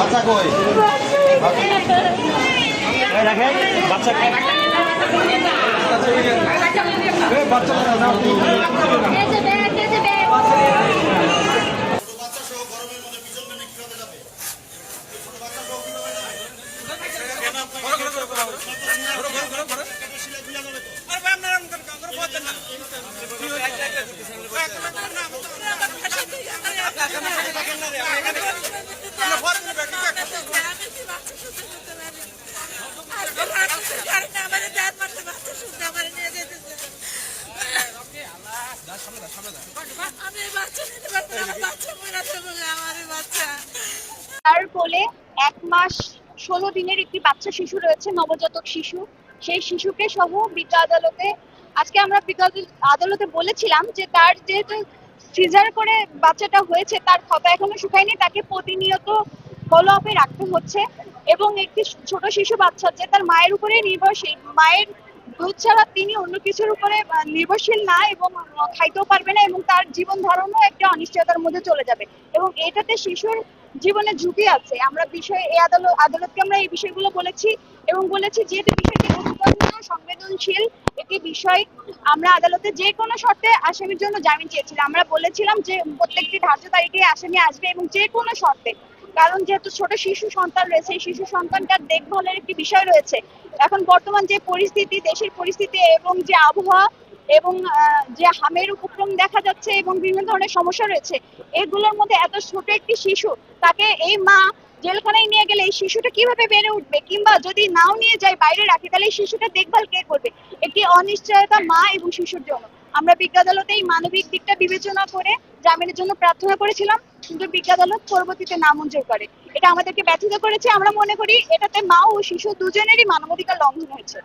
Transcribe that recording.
বাচ্চা কই রাখেন বাচ্চা তার কোলে 1 মাস 16 দিনের একটি বাচ্চা শিশু রয়েছে, নবজাতক শিশু। সেই শিশুকে সহ বিজ্ঞ আদালতে আজকে আমরা বিজ্ঞ আদালতে বলেছিলাম যে তার যেহেতু সিজার করে বাচ্চাটা হয়েছে, তার ক্ষত এখনো শুকায়নি, তাকে প্রতিনিয়ত ফলো আপে রাখতে হচ্ছে। এবং একটি ছোট শিশু বাচ্চা যে তার মায়ের উপরে নির্ভরশীল, মায়ের দুধ ছাড়া তিনি অন্য কিছুর উপরে নির্ভরশীল না এবং খাইতেও পারবে না, এবং তার জীবন ধারণও একটা অনিশ্চয়তার মধ্যে চলে যাবে এবং এটাতে শিশুর জীবনে ঝুঁকি আছে। আমরা বিষয়ে এই আদালতকে আমরা এই বিষয়গুলো বলেছি এবং বলেছি যেহেতু বিষয়টি গুরুত্বপূর্ণ সংবেদনশীল একটি বিষয়, আমরা আদালতে যে কোনো শর্তে আসামির জন্য জামিন চেয়েছিলাম। আমরা বলেছিলাম যে প্রত্যেকটি ধার্য তারিখে আসামি আসবে এবং যে কোনো শর্তে, কারণ যেহেতু ছোট শিশু সন্তান রয়েছে, এই শিশু সন্তানটার দেখভালের একটি বিষয় রয়েছে। এখন বর্তমান যে পরিস্থিতি, দেশের পরিস্থিতি এবং যে আবহাওয়া এবং যে হামের উপক্রম দেখা যাচ্ছে এবং বিভিন্ন ধরনের সমস্যা রয়েছে, এগুলোর মধ্যে এত ছোট একটি শিশু, তাকে এই মা জেলখানায় নিয়ে গেলে এই শিশুটা কিভাবে বেড়ে উঠবে, কিংবা যদি নাও নিয়ে যায় বাইরে রাখে, তাহলে এই শিশুটা দেখভাল কে করবে? একটি অনিশ্চয়তা মা এবং শিশুর জন্য। আমরা বিজ্ঞ আদালতে এই মানবিক দিকটা বিবেচনা করে জামিনের জন্য প্রার্থনা করেছিলাম, কিন্তু বিজ্ঞ আদালত পরবর্তীতে নামঞ্জুর করে। এটা আমাদেরকে ব্যথিত করেছে। আমরা মনে করি এটাতে মা ও শিশু দুজনেরই মানবাধিকার লঙ্ঘন হয়েছে।